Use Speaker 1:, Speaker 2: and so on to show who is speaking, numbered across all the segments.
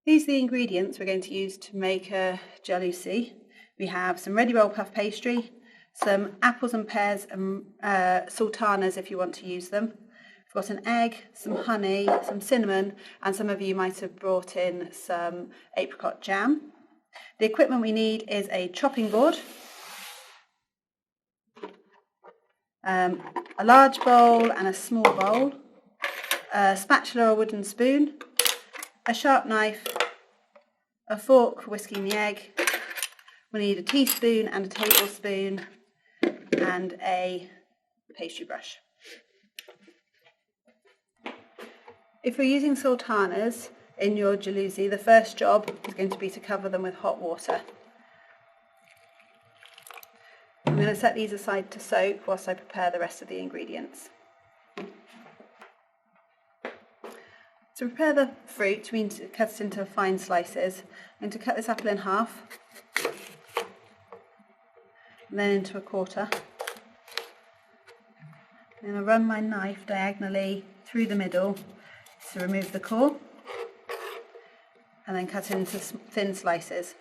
Speaker 1: These are the ingredients we're going to use to make a jalousie. We have some ready roll puff pastry, some apples and pears and sultanas if you want to use them. We've got an egg, some honey, some cinnamon, and some of you might have brought in some apricot jam. The equipment we need is a chopping board, a large bowl and a small bowl, a spatula or wooden spoon, a sharp knife, a fork for whisking the egg. We need a teaspoon and a tablespoon and a pastry brush. If you're using sultanas in your jalousie, the first job is going to be to cover them with hot water. I'm going to set these aside to soak whilst I prepare the rest of the ingredients. To prepare the fruit, we need to cut it into fine slices. I'm going to cut this apple in half, and then into a quarter. I'm going to run my knife diagonally through the middle to remove the core, and then cut it into thin slices.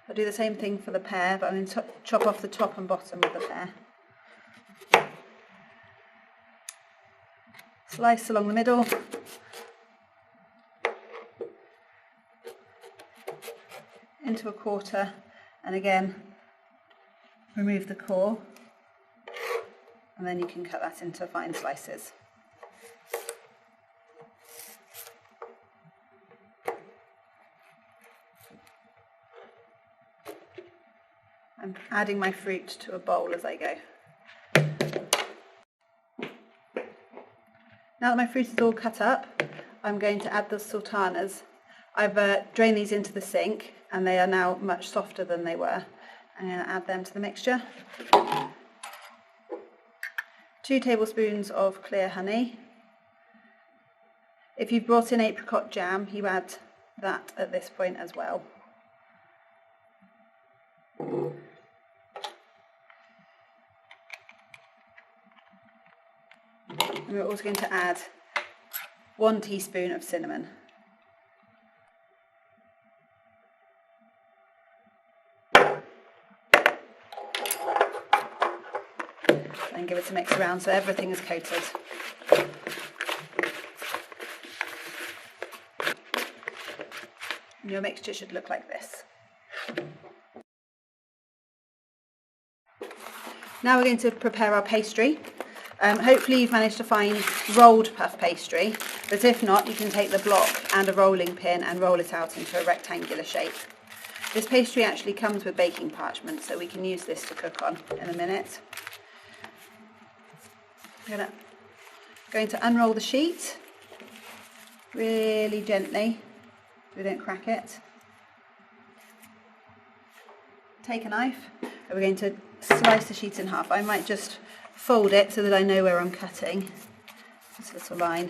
Speaker 1: I'll do the same thing for the pear, but I'm going to chop off the top and bottom of the pear. Slice along the middle, into a quarter, and again remove the core, and then you can cut that into fine slices. I'm adding my fruit to a bowl as I go. Now that my fruit is all cut up, I'm going to add the sultanas. I've drained these into the sink and they are now much softer than they were. I'm going to add them to the mixture. 2 tablespoons of clear honey. If you've brought in apricot jam, you add that at this point as well. And we're also going to add 1 teaspoon of cinnamon. And give it a mix around so everything is coated. And your mixture should look like this. Now we're going to prepare our pastry. Hopefully you've managed to find rolled puff pastry, but if not, you can take the block and a rolling pin and roll it out into a rectangular shape. This pastry actually comes with baking parchment, so we can use this to cook on in a minute. I'm going to unroll the sheet really gently so we don't crack it. Take a knife and we're going to slice the sheet in half. I might just fold it so that I know where I'm cutting. This little line.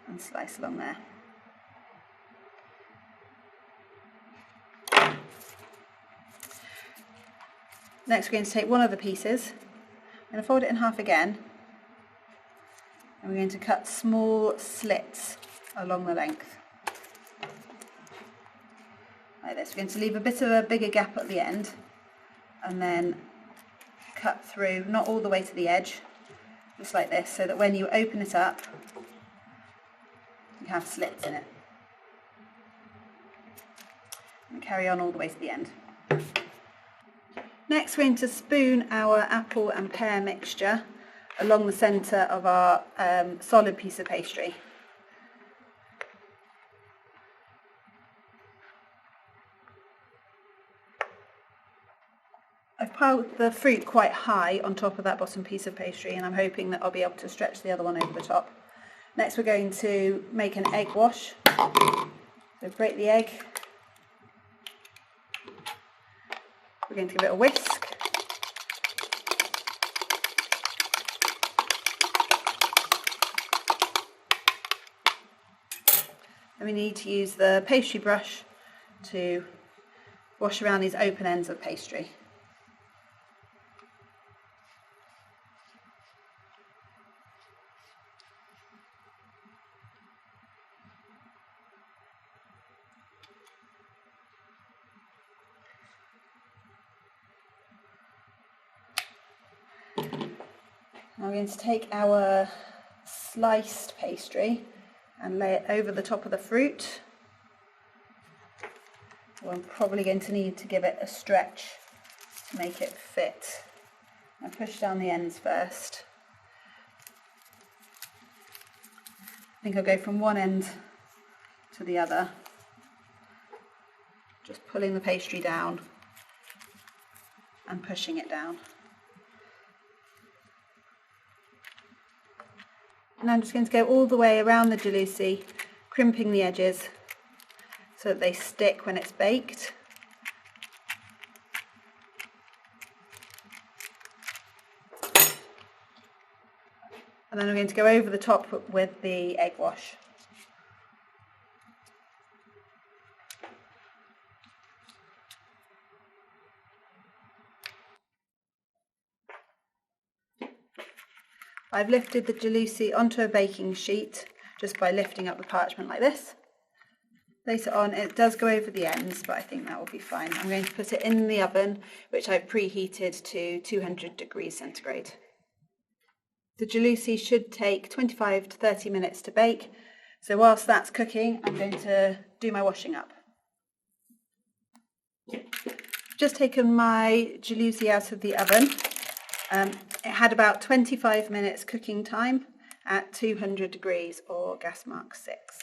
Speaker 1: And slice along there. Next we're going to take one of the pieces. I'm going to fold it in half again. And we're going to cut small slits along the length. Like this. We're going to leave a bit of a bigger gap at the end. And then cut through, not all the way to the edge, just like this, so that when you open it up, you have slits in it. And carry on all the way to the end. Next we're going to spoon our apple and pear mixture along the centre of our solid piece of pastry. I've piled the fruit quite high on top of that bottom piece of pastry, and I'm hoping that I'll be able to stretch the other one over the top. Next we're going to make an egg wash. So break the egg. We're going to give it a whisk. And we need to use the pastry brush to wash around these open ends of pastry. Now we're going to take our sliced pastry and lay it over the top of the fruit. Well, I'm probably going to need to give it a stretch to make it fit. I'll push down the ends first. I think I'll go from one end to the other, just pulling the pastry down and pushing it down. And I'm just going to go all the way around the jalousie, crimping the edges so that they stick when it's baked. And then I'm going to go over the top with the egg wash. I've lifted the jalousie onto a baking sheet just by lifting up the parchment like this. Place it on. It does go over the ends, but I think that will be fine. I'm going to put it in the oven, which I've preheated to 200 degrees centigrade. The jalousie should take 25 to 30 minutes to bake. So whilst that's cooking, I'm going to do my washing up. Just taken my jalousie out of the oven. It had about 25 minutes cooking time at 200 degrees or gas mark 6.